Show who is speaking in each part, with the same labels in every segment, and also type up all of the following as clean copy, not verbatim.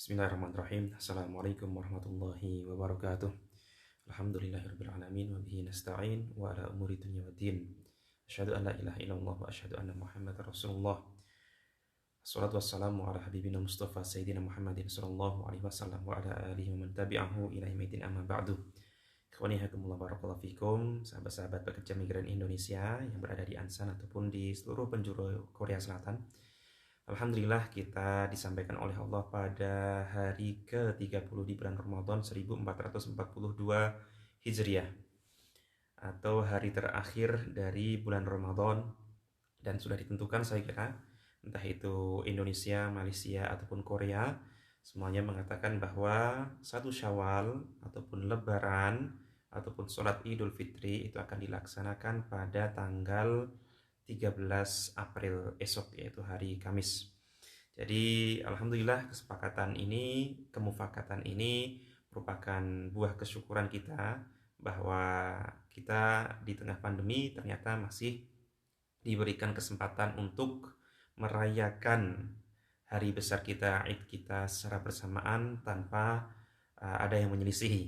Speaker 1: Bismillahirrahmanirrahim. Assalamualaikum warahmatullahi wabarakatuh. Alhamdulillahirrahmanirrahim. Wa bihi nasta'in wa ala umuri dunya wa din. Asyhadu an la ilaha illallah wa asyhadu anna Muhammadar Rasulullah. Assalatu wassalamu ala habibina Mustafa Sayyidina Muhammadin sallallahu alaihi wasallam wa ala alihi wa man tabi'ahu ila yaumil amma ba'du. Ikhwani hakumullah barakallahu fikum, sahabat-sahabat pekerja migran Indonesia yang berada di Ansan ataupun di seluruh penjuru Korea Selatan. Alhamdulillah kita disampaikan oleh Allah pada hari ke-30 di bulan Ramadan 1442 Hijriah atau hari terakhir dari bulan Ramadan, dan sudah ditentukan saya kira entah itu Indonesia, Malaysia ataupun Korea, semuanya mengatakan bahwa 1 Syawal ataupun Lebaran ataupun sholat Idul Fitri itu akan dilaksanakan pada tanggal 13 April esok, yaitu hari Kamis. Jadi alhamdulillah kesepakatan ini, kemufakatan ini merupakan buah kesyukuran kita bahwa kita di tengah pandemi ternyata masih diberikan kesempatan untuk merayakan hari besar kita, Id kita secara bersamaan tanpa ada yang menyelisihi.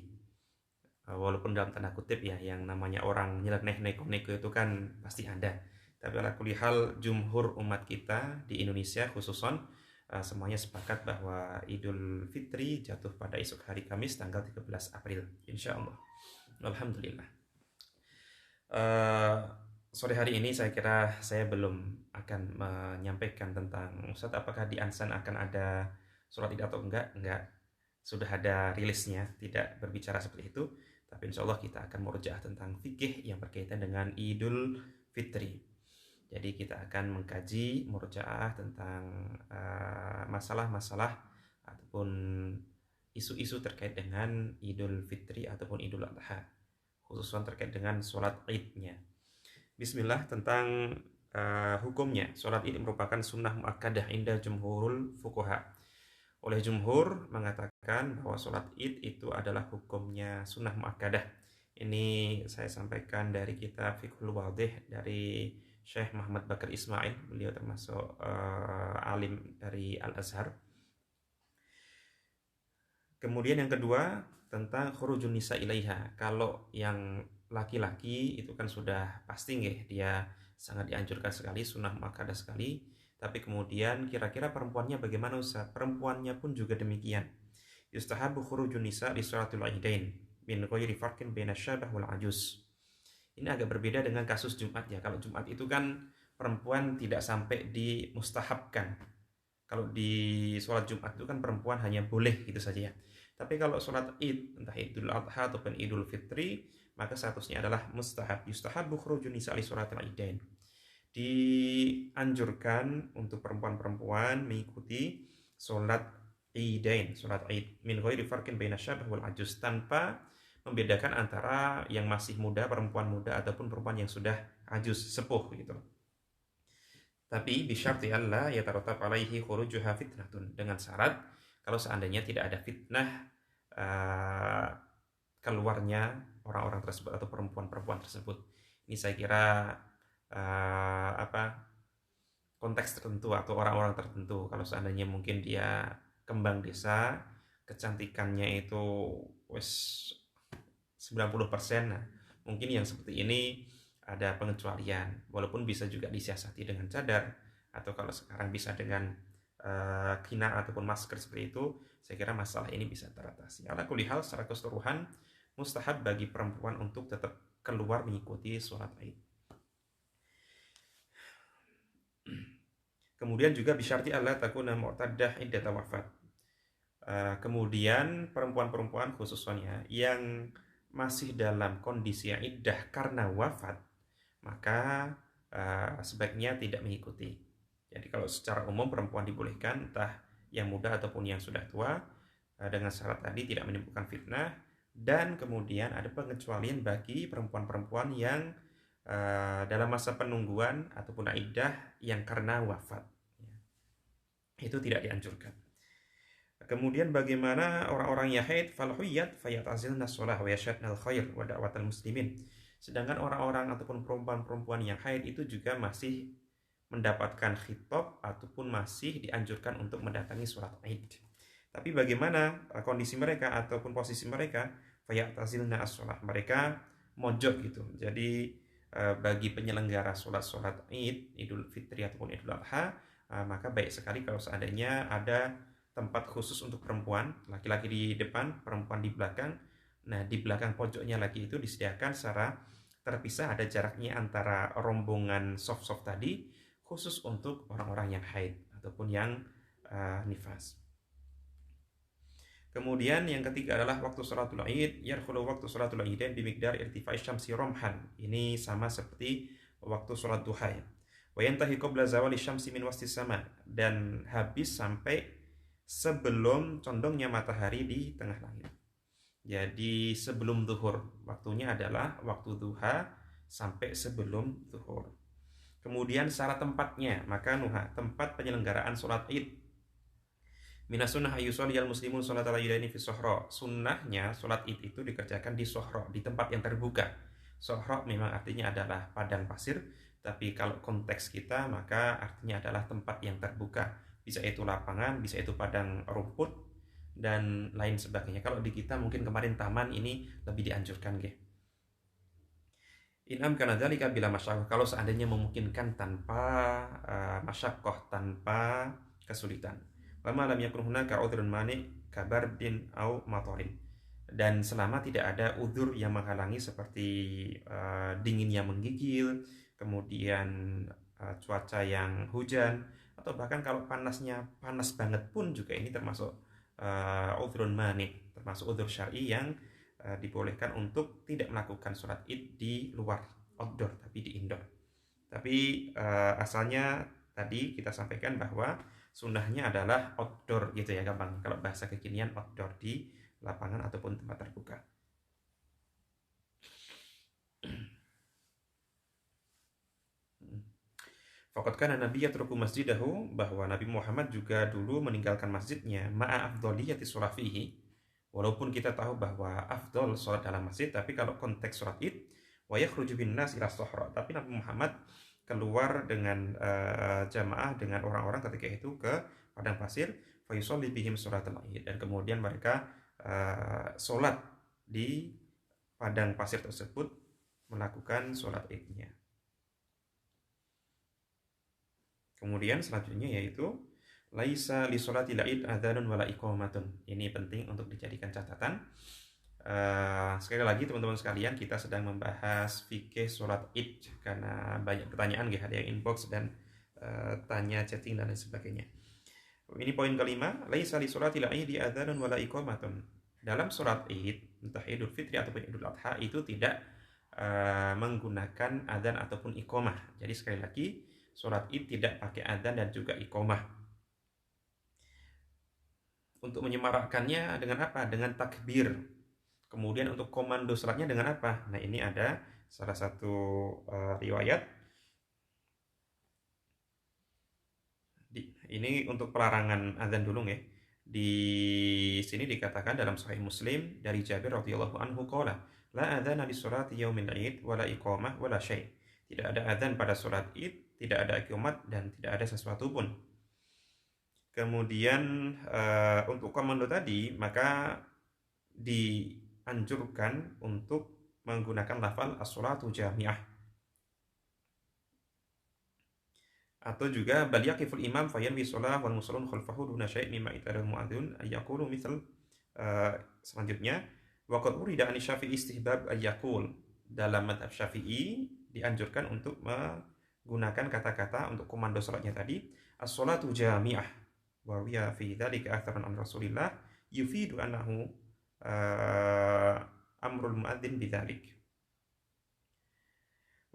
Speaker 1: Walaupun dalam tanda kutip ya, yang namanya orang nyeleneh neko-neko itu kan pasti ada. Tapi ala kulli hal jumhur umat kita di Indonesia khususon semuanya sepakat bahwa Idul Fitri jatuh pada esok hari Kamis tanggal 13 April insyaallah. Alhamdulillah. Sore hari ini saya kira saya belum akan menyampaikan tentang Ustaz apakah di Ansan akan ada sholat Id atau enggak. Sudah ada rilisnya, tidak berbicara seperti itu. Tapi insyaallah kita akan murojaah tentang fikih yang berkaitan dengan Idul Fitri. Jadi kita akan mengkaji murojaah tentang masalah-masalah ataupun isu-isu terkait dengan Idul Fitri ataupun Idul Adha, khususnya terkait dengan sholat Idnya. Bismillah. Tentang hukumnya, sholat Id merupakan sunnah muakkadah inda jumhurul fuqaha. Oleh jumhur mengatakan bahwa sholat Id itu adalah hukumnya sunnah muakkadah. Ini saya sampaikan dari kitab Fiqhul Wadih dari Syekh Muhammad Bakar Ismail. Beliau termasuk alim dari Al-Azhar. Kemudian yang kedua tentang khurujun nisa ilaiha. Kalau yang laki-laki itu kan sudah pasti nggih, dia sangat dianjurkan sekali, sunnah muakkadah sekali. Tapi kemudian kira-kira perempuannya bagaimana Ustaz? Perempuannya pun juga demikian. Yustahabu khurujun nisa li sholatil idain min ghairi farqin baina syabah wal ajuz. Ini agak berbeda dengan kasus Jumat ya. Kalau Jumat itu kan perempuan tidak sampai dimustahabkan. Kalau di sholat Jumat itu kan perempuan hanya boleh gitu saja ya. Tapi kalau sholat Id, entah Idul Adha ataupun Idul Fitri, maka statusnya adalah mustahab. Yustahabu khurujun nisa li sholatil idain. Dianjurkan untuk perempuan-perempuan mengikuti sholat Idain, sholat Id min ghairi farqin baina syabah wal ajuz, tanpa membedakan antara yang masih muda, perempuan muda ataupun perempuan yang sudah ajuz, sepuh gitu. Tapi bisyarti alla yatarattab alaihi khurujuha fitnatun, dengan syarat kalau seandainya tidak ada fitnah keluarnya orang-orang tersebut atau perempuan-perempuan tersebut. Ini saya kira konteks tertentu atau orang-orang tertentu. Kalau seandainya mungkin dia kembang desa, kecantikannya itu wes 90%, nah mungkin yang seperti ini ada pengecualian, walaupun bisa juga disiasati dengan cadar, atau kalau sekarang bisa dengan kina ataupun masker seperti itu. Saya kira masalah ini bisa teratasi. Ala kulli hal secara keseluruhan mustahab bagi perempuan untuk tetap keluar mengikuti sholat Id. Kemudian juga bisyarti Allah takuna mu'taddah iddata wafat. Kemudian perempuan-perempuan khususnya yang masih dalam kondisi iddah karena wafat, maka sebaiknya tidak mengikuti. Jadi kalau secara umum perempuan dibolehkan, entah yang muda ataupun yang sudah tua, dengan syarat tadi tidak menimbulkan fitnah. Dan kemudian ada pengecualian bagi perempuan-perempuan yang dalam masa penungguan ataupun iddah yang karena wafat, itu tidak dianjurkan. Kemudian bagaimana orang-orang yang haid? Falhuyyat fayatazilna shalah wa yashadnal khair wa da'watal muslimin. Sedangkan orang-orang ataupun perempuan-perempuan yang haid itu juga masih mendapatkan khitab ataupun masih dianjurkan untuk mendatangi sholat Id. Tapi bagaimana kondisi mereka ataupun posisi mereka? Fayatazilna as-shalah. Mereka mojok gitu. Jadi bagi penyelenggara sholat Id, Idul Fitri ataupun Idul Adha, maka baik sekali kalau seandainya ada tempat khusus untuk perempuan, laki-laki di depan, perempuan di belakang. Nah, di belakang pojoknya lagi itu disediakan secara terpisah, ada jaraknya antara rombongan soft-soft tadi, khusus untuk orang-orang yang haid ataupun yang nifas. Kemudian yang ketiga adalah waktu sholatul Id, yarkhulu waktu sholatul Idain bimikdar irtifai syamsi romhan. Ini sama seperti waktu sholat duha ya. Wa yantahi qabla zawali syamsi min wastis sama, dan habis sampai sebelum condongnya matahari di tengah langit. Jadi sebelum zuhur, waktunya adalah waktu duha sampai sebelum zuhur. Kemudian syarat tempatnya, maka nuha, tempat penyelenggaraan sholat Id. Minas sunnah ayyusholiyal muslimun sholat al-idaini fi sohro. Sunnahnya sholat id itu dikerjakan di sohro, di tempat yang terbuka. Sohro memang artinya adalah padang pasir, tapi kalau konteks kita maka artinya adalah tempat yang terbuka. Bisa itu lapangan, bisa itu padang rumput, dan lain sebagainya. Kalau di kita mungkin kemarin taman, ini lebih dianjurkan ge. Inam kana dzalika bila masyaqqah, kalau seandainya memungkinkan tanpa masyaqqah, tanpa kesulitan. Lama lam yakun hunaka udhrun mani kabardin au matorin, dan selama tidak ada udzur yang menghalangi seperti dingin yang menggigil, kemudian cuaca yang hujan, atau bahkan kalau panasnya panas banget pun juga ini termasuk udhrun mani, termasuk udzur syar'i yang dibolehkan untuk tidak melakukan sholat id di luar outdoor tapi di indoor. Tapi asalnya tadi kita sampaikan bahwa sunnahnya adalah outdoor gitu ya, gampang. Kalau bahasa kekinian outdoor, di lapangan ataupun tempat terbuka. Faqad kana Nabi yatruku masjidahu, bahwa Nabi Muhammad juga dulu meninggalkan masjidnya, ma'a afdholiyati surafihi, walaupun kita tahu bahwa afdol sholat dalam masjid, tapi kalau konteks sholat id, wa yakhruju bin nas ila sohra, tapi Nabi Muhammad keluar dengan jamaah, dengan orang-orang ketika itu ke padang pasir, fa yusolli bihim sholatul id, dan kemudian mereka sholat di padang pasir tersebut, melakukan sholat idnya. Kemudian selanjutnya yaitu laisa li sholatil id adzanun wala iqamatun. Ini penting untuk dijadikan catatan. Sekali lagi teman-teman sekalian, kita sedang membahas fikih sholat id karena banyak pertanyaan ada yang inbox dan tanya chatting dan lain sebagainya. Ini poin kelima, laisa li sholatil id adzanun wala iqamatun. Dalam sholat id, entah Idul Fitri ataupun Idul Adha, itu tidak menggunakan adzan ataupun iqamah. Jadi sekali lagi, sholat id tidak pakai adzan dan juga iqamah. Untuk menyemarakkannya dengan apa? Dengan takbir. Kemudian untuk komando sholatnya dengan apa? Nah, ini ada salah satu riwayat. Ini untuk pelarangan adzan dulu ya. Di sini dikatakan dalam Sahih Muslim dari Jabir radhiyallahu anhu qala, la adzana li sholati yaumil id wala iqamah wala syai'. Tidak ada adzan pada sholat id, tidak ada iqamat, dan tidak ada sesuatu pun. Kemudian untuk komando tadi, maka dianjurkan untuk menggunakan lafal as-sholatu jami'ah, atau juga bal yaqiful imam fayanwi sholah wal musallun khalfahu duna syai' mimma itadal mu'adzun ayyaqulu misal. Selanjutnya waqad urida an Syafi'i istihbab ayyaqul. Dalam madhab Syafi'i dianjurkan untuk menggunakan kata-kata untuk komando salatnya tadi, as-sholatu jami'ah, wa wiya fi dzalika aktsaran an Rasulillah yufidu annahu amrul muadzin bidzalik.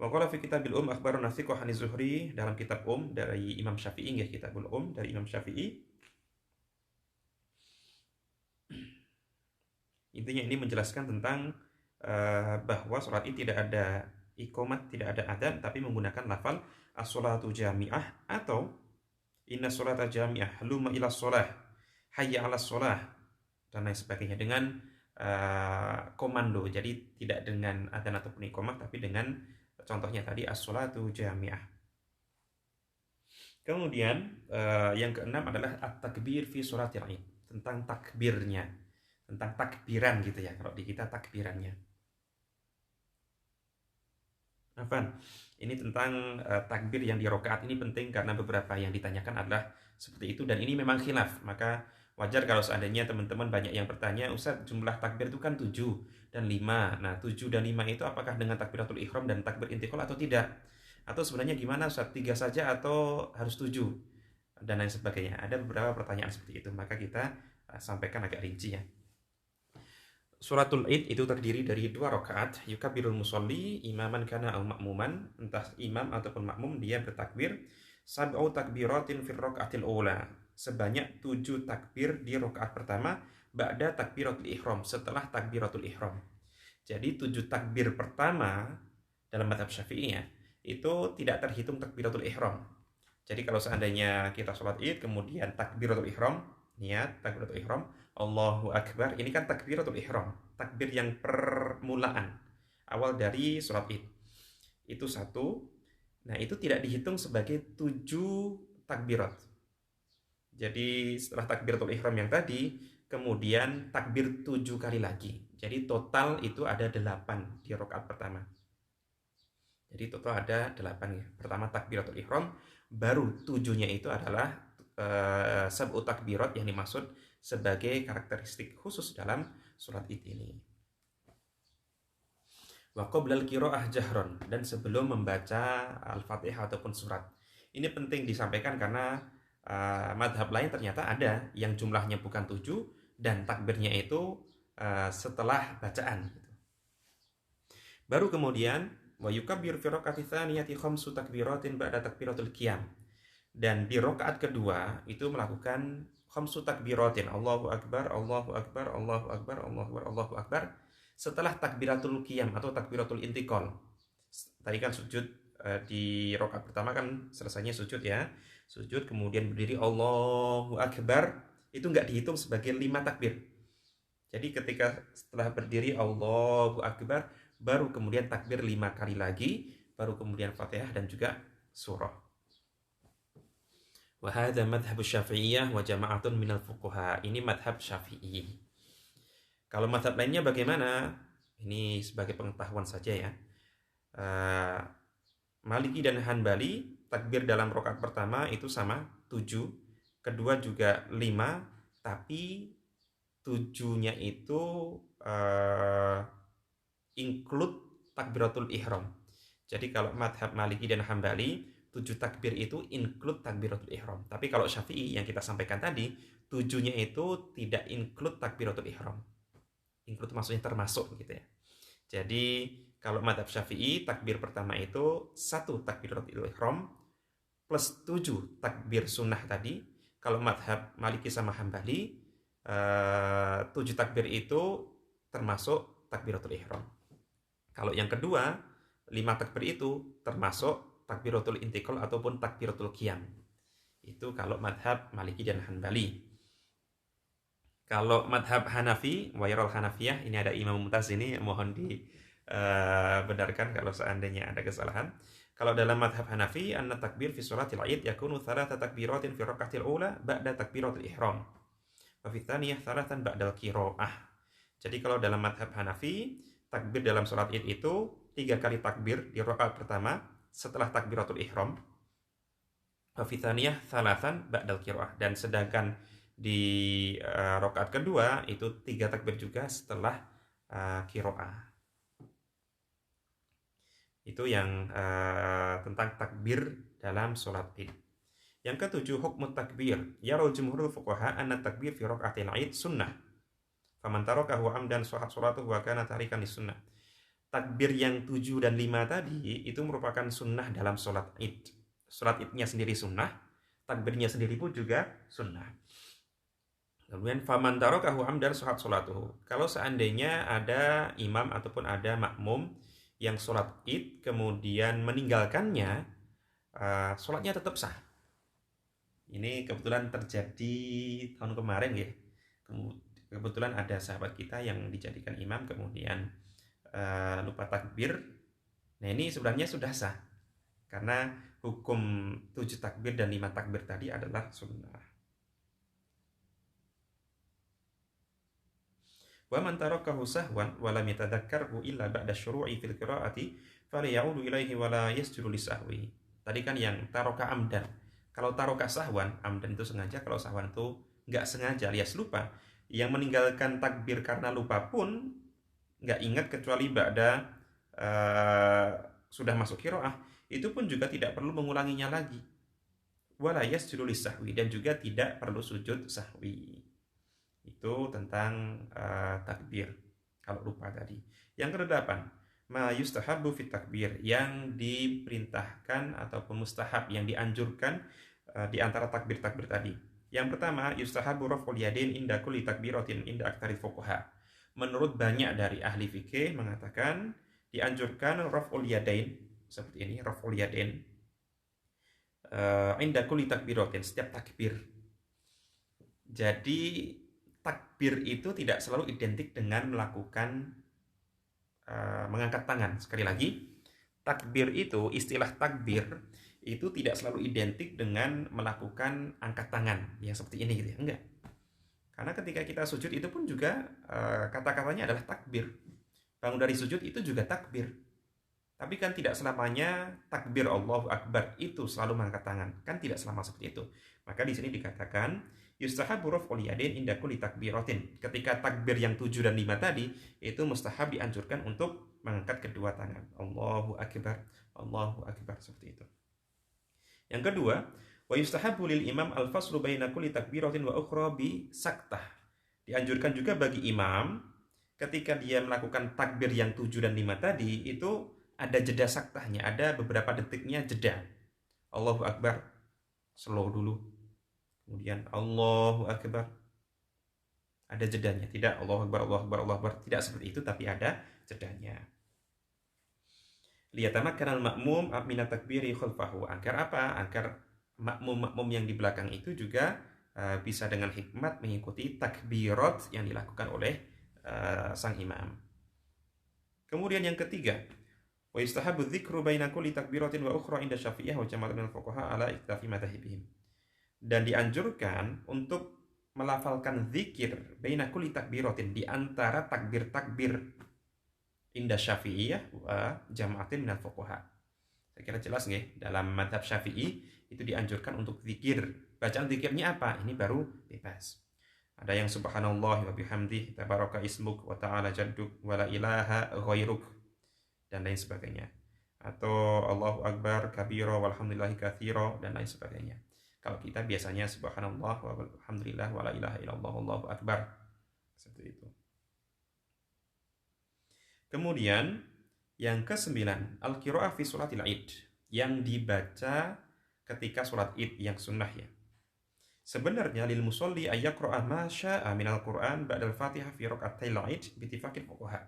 Speaker 1: Wa qala fi kitabil akhbarana thiqah an Zuhri, dalam kitab dari Imam Syafi'i ya, kitabul dari Imam Syafi'i. Intinya ini menjelaskan tentang bahwa sholat id tidak ada iqamat, tidak ada adzan, tapi menggunakan lafal as-sholatu jami'ah atau inna sholata jami'ah lumma ila sholah hayya ala sholah dan lain sebagainya, dengan komando. Jadi tidak dengan adzan ataupun iqamat, tapi dengan contohnya tadi as-sholatu jami'ah. Kemudian yang keenam adalah at-takbir fi sholatil id, tentang takbirnya, tentang takbiran gitu ya. Kalau di kita takbirannya. Afan, ini tentang takbir yang di rakaat ini penting karena beberapa yang ditanyakan adalah seperti itu dan ini memang khilaf. Maka wajar kalau seandainya teman-teman banyak yang bertanya, Ustaz, jumlah takbir itu kan 7 dan 5. Nah, 7 dan 5 itu apakah dengan takbiratul ihram dan takbir intiqal atau tidak? Atau sebenarnya gimana, Ustaz? 3 saja atau harus 7? Dan lain sebagainya. Ada beberapa pertanyaan seperti itu. Maka kita sampaikan agak rinci ya. Suratul Id itu terdiri dari 2 rakaat. Yukabirul musolli imaman kana au makmuman, entah imam ataupun makmum dia bertakbir sab'u takbiratin fir rakaatil ula, sebanyak 7 takbir di rakaat pertama ba'da takbiratul ihram, setelah takbiratul ihram. Jadi 7 takbir pertama dalam mazhab Syafi'iyah itu tidak terhitung takbiratul ihram. Jadi kalau seandainya kita sholat Id kemudian takbiratul ihram, niat takbiratul ihram, Allahu Akbar, ini kan takbiratul ihram, takbir yang permulaan awal dari sholat Id. Itu satu. Nah, itu tidak dihitung sebagai 7 takbirat. Jadi setelah takbiratul ihram yang tadi, kemudian takbir 7 kali lagi. Jadi total itu ada 8 di rakaat pertama. Jadi total ada 8 ya. Pertama takbiratul ihram, baru 7-nya itu adalah sab'u takbirat yang dimaksud sebagai karakteristik khusus dalam surat Id ini. Wa qoblal qiraah jahron, dan sebelum membaca Al-Fatihah ataupun surat. Ini penting disampaikan karena madhab lain ternyata ada yang jumlahnya bukan 7 dan takbirnya itu setelah bacaan. Baru kemudian wa yukabbir fi rakaati tsaniyati khamsu takbiratin ba'da takbiratul qiyam. Dan di rakaat kedua itu melakukan khamsu takbiratin, Allahu Akbar, Allahu Akbar, Allahu Akbar, Allahu Akbar, Allahu Akbar, setelah takbiratul qiyam atau takbiratul intiqal. Tadi kan sujud di rakaat pertama kan selesainya sujud ya. Sujud kemudian berdiri Allahu Akbar, itu nggak dihitung sebagai 5 takbir. Jadi ketika setelah berdiri Allahu Akbar, baru kemudian takbir 5 kali lagi, baru kemudian Fatihah dan juga surah. Wa hadza madhhab Syafi'iyah wa jama'atun minal fuqaha. Ini madhab Syafi'i. Kalau madhab lainnya bagaimana? Ini sebagai pengetahuan saja ya. Maliki dan Hanbali takbir dalam rakaat pertama itu sama 7, kedua juga 5, tapi 7-nya itu include takbiratul ihram. Jadi kalau madhab Maliki dan Hanbali 7 takbir itu include takbiratul ihram. Tapi kalau Syafi'i yang kita sampaikan tadi, 7-nya itu tidak include takbiratul ihram. Include maksudnya termasuk gitu ya. Jadi kalau madhab Syafi'i takbir pertama itu 1 takbiratul ihram plus 7 takbir sunnah tadi. Kalau madhab Maliki sama Hanbali 7 takbir itu termasuk takbiratul ihram. Kalau yang kedua 5 takbir itu termasuk takbiratul intiqal ataupun takbiratul qiyam. Itu kalau madhab Maliki dan Hanbali. Kalau madhab Hanafi, Wairal Hanafiyah, ini ada Imam Mumtaz ini, mohon dibenarkan kalau seandainya ada kesalahan. Kalau dalam madhab Hanafi, anna takbir fi sholatil Id yakunu 3 takbiratin fi rakaatil ula ba'da takbiratul ihram. Wa fi tsaniyah 3 ba'dal qiraah. Jadi kalau dalam madhab Hanafi, takbir dalam sholat Id itu 3 kali takbir di rakaat pertama setelah takbiratul ihram, wa fi tsaniyah 3 ba'dal qiraah, dan sedangkan di rakaat kedua itu 3 takbir juga setelah qiraah. Itu yang tentang takbir dalam sholat Id. Yang ketujuh, hukmu takbir. Yarul jumhurul fuqaha anna takbir fi rakaatil Id sunnah. Faman tarakahu amdan shahat sholatuhu wa kana tarikan lis-sunnah. Takbir yang 7 dan 5 tadi itu merupakan sunnah dalam sholat Id. Sholat Idnya sendiri sunnah, takbirnya sendiri pun juga sunnah. Kemudian faman tarakahu amdan shahat sholatuhu. Kalau seandainya ada imam ataupun ada makmum yang sholat Id kemudian meninggalkannya, sholatnya tetap sah. Ini kebetulan terjadi tahun kemarin ya. Kebetulan ada sahabat kita yang dijadikan imam kemudian lupa takbir. Nah ini sebenarnya sudah sah karena hukum 7 takbir dan 5 takbir tadi adalah sunnah. Wa man tarakahu sahwan wa lam yatadzakkarhu illa ba'da syuru'i fil qira'ati falyaudu ilaihi wa la yasjudu lisahwi. Tadi kan yang taraka amdan. Kalau taraka sahwan, amdan itu sengaja, kalau sahwan itu nggak sengaja alias lupa. Yang meninggalkan takbir karena lupa pun nggak ingat kecuali ba'da sudah masuk qiraah, itu pun juga tidak perlu mengulanginya lagi. Wala yasjudu lisahwi, dan juga tidak perlu sujud sahwi. Itu tentang takbir kalau lupa tadi. Yang kedelapan, ma yustahabbu fit takbir, yang diperintahkan ataupun mustahab, yang dianjurkan di antara takbir-takbir tadi. Yang pertama, yustahabbu raf'ul yadain inda kulli takbiratin inda aktsari fuqaha. Menurut banyak dari ahli fikih mengatakan dianjurkan raf'ul yadain, seperti ini, raf'ul yadain inda kulli takbiratin, setiap takbir. Jadi takbir itu tidak selalu identik dengan melakukan mengangkat tangan. Sekali lagi, takbir itu, istilah takbir itu tidak selalu identik dengan melakukan angkat tangan yang seperti ini gitu ya. Enggak. Karena ketika kita sujud itu pun juga kata-katanya adalah takbir. Bangun dari sujud itu juga takbir. Tapi kan tidak selamanya takbir Allahu Akbar itu selalu mengangkat tangan. Kan tidak selama seperti itu. Maka di sini dikatakan yustahabu raf'ul yadain inda kulli takbiratin. Ketika takbir yang 7 dan 5 tadi, itu mustahab dianjurkan untuk mengangkat kedua tangan. Allahu Akbar, Allahu Akbar, seperti itu. Yang kedua, wa yustahabu lil imam al-faslu baina kulli takbiratin wa ukhra bi saktah. Dianjurkan juga bagi imam ketika dia melakukan takbir yang 7 dan 5 tadi, itu ada jeda saktahnya, ada beberapa detiknya jeda. Allahu Akbar, slow dulu. Kemudian Allahu Akbar, ada jedanya. Tidak Allahu Akbar, Allahu Akbar, Allahu Akbar, tidak seperti itu, tapi ada jedanya. Liyatamakkanal ma'mum minat takbiri khalfahu. Agar apa? Agar makmum-makmum yang di belakang itu juga bisa dengan hikmat mengikuti takbirat yang dilakukan oleh sang imam. Kemudian yang ketiga, wa yustahabu dzikru baina kulli takbiratin wa ukhra inda Syafi'iyah wa jama'atin minal fuqaha ala iktifi madhhabihim. Dan dianjurkan untuk melafalkan zikir baina kulli takbiratin, di antara takbir-takbir, inda Syafi'iyah wa jama'atin minal fuqaha. Saya kira jelas nggih, dalam madhab Syafi'i itu dianjurkan untuk zikir. Bacaan zikirnya apa? Ini baru bebas. Ada yang subhanallah wa bihamdih tabaraka ismuk wa ta'ala jadduk wa la ilaha ghairuk, dan lain sebagainya. Atau Allahu Akbar kabira walhamdulillahi katsira, dan lain sebagainya. Kalau kita biasanya subhanallah walhamdulillah wa la ilaha illallah Allahu Akbar, seperti itu. Kemudian yang ke-9, al-qira'ah fi sholatil Id, yang dibaca ketika sholat Id yang sunnah ya. Sebenarnya lil musolli ayyaqra'a ma syaa minal Qur'an ba'dal Fatihah fi rak'atayil Id bi ittifaqil fuqaha.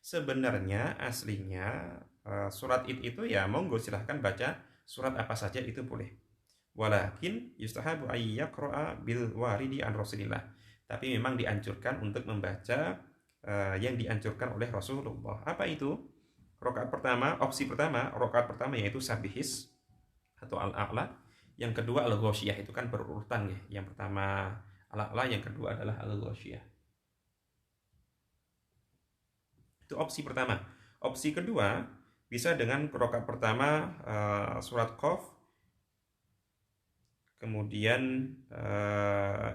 Speaker 1: Sebenarnya aslinya surat Id itu ya monggo silahkan baca surat apa saja itu boleh. Walakin yustahabu ayyaqra'a bil waridi an Rasulillah. Tapi memang dianjurkan untuk membaca yang dianjurkan oleh Rasulullah. Apa itu? Rakaat pertama, opsi pertama, rakaat pertama yaitu Sabihis atau Al-A'la. Yang kedua Al-Ghasyiyah, itu kan berurutan ya. Yang pertama Al-A'la, yang kedua adalah Al-Ghasyiyah. Itu opsi pertama. Opsi kedua bisa dengan rakaat pertama surat Qaf. Kemudian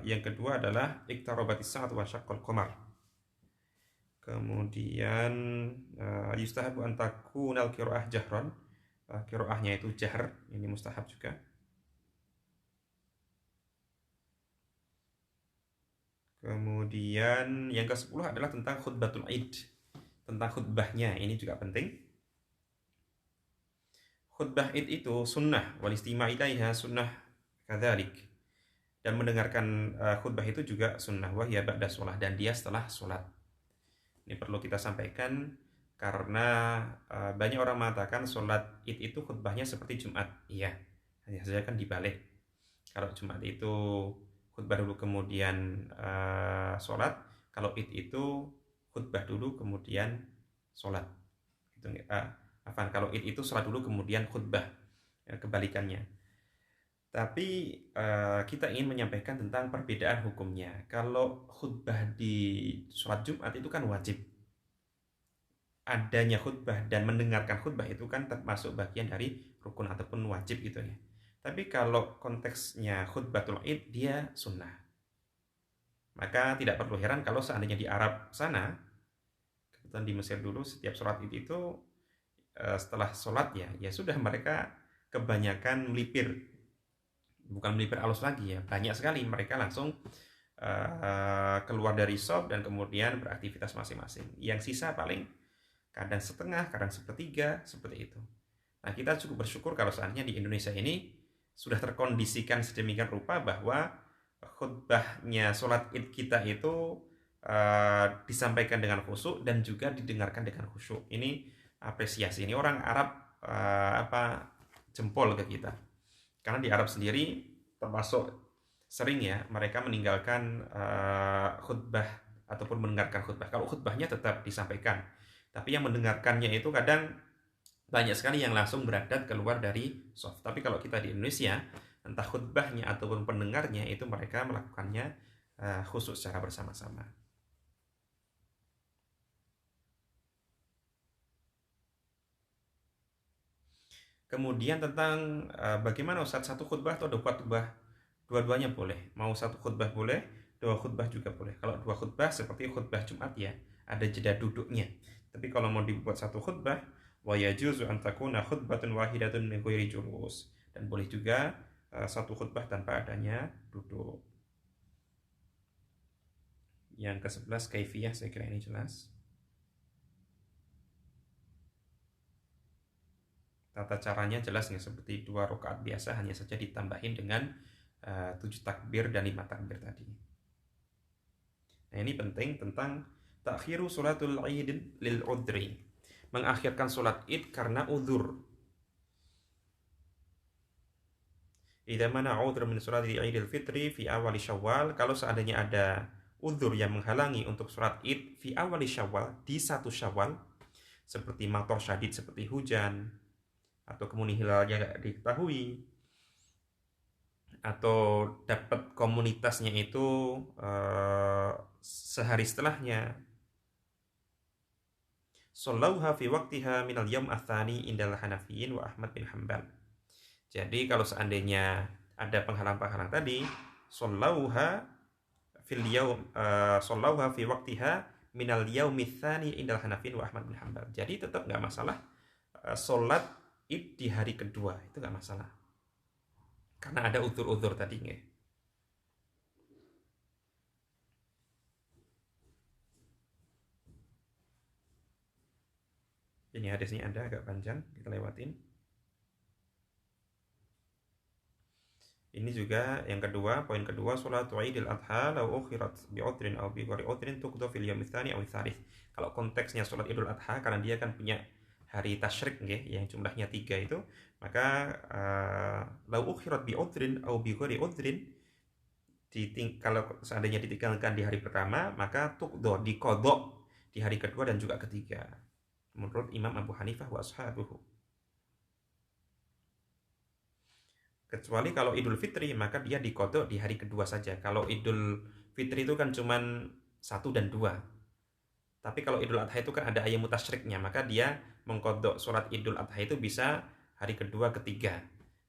Speaker 1: yang kedua adalah Iqtarabatis sa'atu wa syaqqal qamar. Kemudian yustahabu an takunal qiraah jahran. Qiraahnya itu jahr, ini mustahab juga. Kemudian yang ke-10 adalah tentang khutbatul Id, tentang khutbahnya, ini juga penting. Khutbah Id itu sunnah, wal istima' ilaiha sunnah kadzalik. Dan mendengarkan khutbah itu juga sunnah, wa hiya ba'da shalah, dan dia setelah salat. Ini perlu kita sampaikan karena banyak orang mengatakan salat Id itu khutbahnya seperti Jumat. Iya, hanya saja kan dibalik. Kalau Jumat itu khutbah dulu kemudian sholat. Kalau Id itu khutbah dulu kemudian sholat. Gitu, kalau Id itu sholat dulu kemudian khutbah, ya, kebalikannya. Tapi kita ingin menyampaikan tentang perbedaan hukumnya. Kalau khutbah di sholat Jumat itu kan wajib. Adanya khutbah dan mendengarkan khutbah itu kan termasuk bagian dari rukun ataupun wajib gitu ya. Tapi kalau konteksnya khutbatul id, dia sunnah. Maka tidak perlu heran kalau seandainya di Arab sana, kebetulan di Mesir dulu, setiap sholat id itu setelah sholat ya sudah, mereka kebanyakan melipir, bukan melipir alus lagi ya, banyak sekali mereka langsung keluar dari shop dan kemudian beraktivitas masing-masing. Yang sisa paling kadang setengah, kadang sepertiga, seperti itu. Nah, kita cukup bersyukur kalau seandainya di Indonesia ini sudah terkondisikan sedemikian rupa bahwa khutbahnya sholat id kita itu disampaikan dengan khusyuk dan juga didengarkan dengan khusyuk. Ini apresiasi, ini orang Arab jempol ke kita. Karena di Arab sendiri termasuk sering ya mereka meninggalkan khutbah ataupun mendengarkan khutbah. Kalau khutbahnya tetap disampaikan, tapi yang mendengarkannya itu kadang banyak sekali yang langsung beradat keluar dari shaf. Tapi kalau kita di Indonesia, entah khutbahnya ataupun pendengarnya itu mereka melakukannya khusus secara bersama-sama. Kemudian tentang bagaimana Ustaz, satu khutbah atau dua khutbah? Dua-duanya boleh. Mau satu khutbah boleh, dua khutbah juga boleh. Kalau dua khutbah seperti khutbah Jumat ya, ada jeda duduknya. Tapi kalau mau dibuat satu khutbah, wa yajuzu an takuna khutbatun wahidatun min ghairi julus. Dan boleh juga satu khutbah tanpa adanya duduk. Yang ke-11 kaifiyah, saya kira ini jelas. Tata caranya jelas ya, seperti 2 rakaat biasa, hanya saja ditambahin dengan 7 takbir dan 5 takbir tadi. Nah, ini penting tentang takhiru sholatul id lil udri, mengakhirkan sholat id karena udzur. Idza mana udhr min sholati idil fitri fi awal syawal, kalau seandainya ada udzur yang menghalangi untuk sholat id fi awal syawal, di 1 syawal, seperti mator syadid, seperti hujan, atau kemudian hilalnya tidak diketahui, atau dapat komunitasnya itu sehari setelahnya. Shallauha fi waqtiha minal yaum atsani indal Hanafiyin wa Ahmad bin Hanbal. Jadi kalau seandainya ada penghalang-penghalang tadi, shallauha fil yaum shallauha fi waqtiha minal yaumi tsani indal Hanafiyin wa Ahmad bin Hanbal. Jadi tetap enggak masalah sholat id di hari kedua, itu enggak masalah. Karena ada udzur-udzur tadinya. Ini hadisnya ada agak panjang, kita lewatin. Ini juga yang kedua, poin kedua, sholatu idil adha law ukhirat bi udrin aw bi ghairi udrin tuqda fil yaumits tsani aw tsalits. Kalau konteksnya sholat idul adha, karena dia kan punya hari tasyrik nggih yang jumlahnya 3 itu, maka law ukhirat bi udrin aw bi ghairi udrin, kalau seandainya ditinggalkan di hari pertama, maka tuqda, diqadha di hari kedua dan juga ketiga, menurut Imam Abu Hanifah wa ashabuhu. Kecuali kalau Idul Fitri, maka dia diqadha di hari kedua saja. Kalau Idul Fitri itu kan cuman 1 dan 2. Tapi kalau Idul Adha itu kan ada ayam tasyriknya, maka dia mengqadha sholat Idul Adha itu bisa hari kedua, ketiga.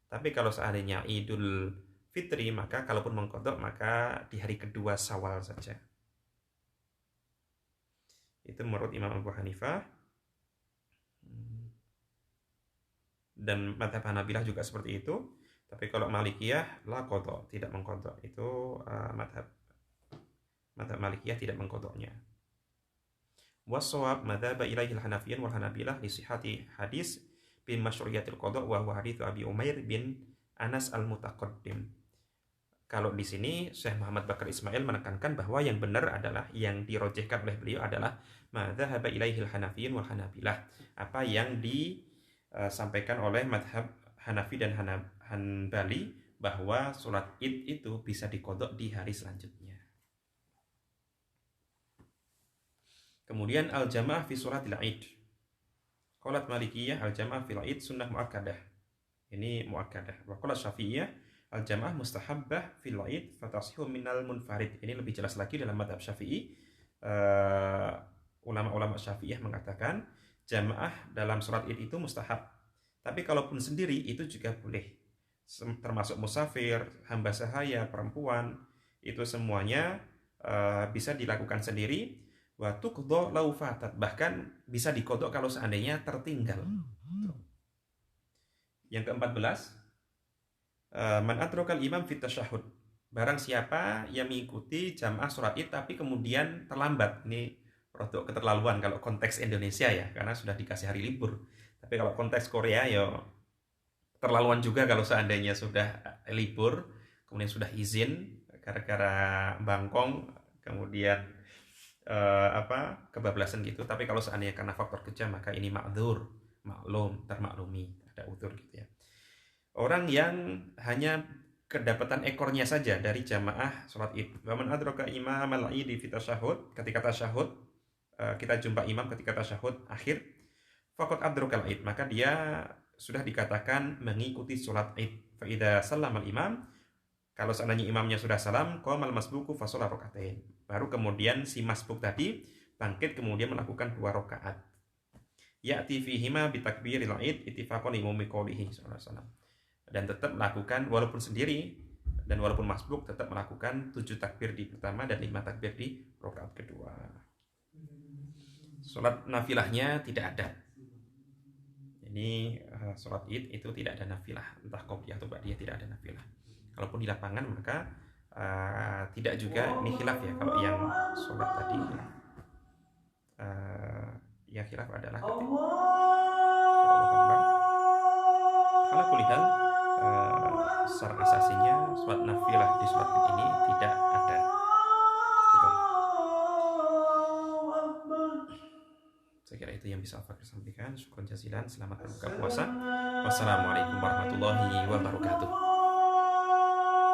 Speaker 1: Tapi kalau seandainya Idul Fitri, maka kalaupun mengqadha maka di hari kedua Syawal saja. Itu menurut Imam Abu Hanifah. Dan mazhab Hanabilah juga seperti itu. Tapi kalau Malikiyah la qadha, tidak mengqadha. Itu mazhab Malikiyah tidak mengqadhanya. Wasawab madhaba ilaihi al-Hanafiyyun wal Hanabilah li sihhati hadis bin masyru'iyatil qadha wa huwa hadits Abi Umair bin Anas al-Mutaqaddim. Kalau di sini Syekh Muhammad Bakar Ismail menekankan bahwa yang benar adalah, yang dirojehkan oleh beliau adalah madhaba ilaihi al-Hanafiyyun wal Hanabilah, apa yang disampaikan oleh madhab Hanafi dan Hanbali, bahwa sholat id itu bisa diqadha di hari selanjutnya. Kemudian al-jamaah fi sholatil id. Qalat Malikiyah al-jamaah fil id sunnah muakkadah. Ini muakkadah. Wa qalat Syafi'iyah al-jamaah mustahabbah fil id fatasihu minal munfarid. Ini lebih jelas lagi dalam mazhab Syafi'i. Ulama-ulama Syafi'iyah mengatakan jamaah dalam sholat id itu mustahab. Tapi kalaupun sendiri itu juga boleh. Termasuk musafir, hamba sahaya, perempuan, itu semuanya bisa dilakukan sendiri. Wa tuqdha law fatat, bahkan bisa dikodok kalau seandainya tertinggal. Yang ke-14, man adrakal imam fit tasyahhud. Barang siapa yang mengikuti jamaah sholat id tapi kemudian terlambat. Ini produk keterlaluan kalau konteks Indonesia ya, karena sudah dikasih hari libur. Tapi kalau konteks Korea ya terlaluan juga kalau seandainya sudah libur, kemudian sudah izin gara-gara bangkong, kemudian kebablasan gitu. Tapi kalau seandainya karena faktor kejam, maka ini ma'dzur, maklum, termaklumi, ada udzur gitu ya. Orang yang hanya kedapatan ekornya saja dari jamaah sholat id. Wa man adraka imam al-id fi tasyahhud, ketika tasyahud kita jumpa imam ketika tasyahud akhir, faqad adrakal id, maka dia sudah dikatakan mengikuti sholat id. Fa idza sallama al-imam, kalau seandainya imamnya sudah salam, qamal masbuku fa sholat rakaatain. Baru kemudian si masbuk tadi bangkit kemudian melakukan 2 rakaat. Ya'ti fihima bi takbiril id ittifaqan li umumi qoulihi sallallahu alaihi wasallam. Dan tetap melakukan walaupun sendiri dan walaupun masbuk tetap melakukan 7 takbir di pertama dan 5 takbir di rakaat kedua. Sholat nafilahnya tidak ada. Ini sholat id itu tidak ada nafilah, entah qobliyah atau ba'diyah, tidak ada nafilah. Kalaupun di lapangan maka tidak juga, ini khilaf ya. Kalau yang sholat tadi yang khilaf adalah ketika kalau kulihat secara asasinya sholat nafilah di sholat id ini tidak ada gitu. Saya kira itu yang bisa Fakir sampaikan. Syukran jazilan, selamat berbuka puasa. Wassalamualaikum warahmatullahi wabarakatuh.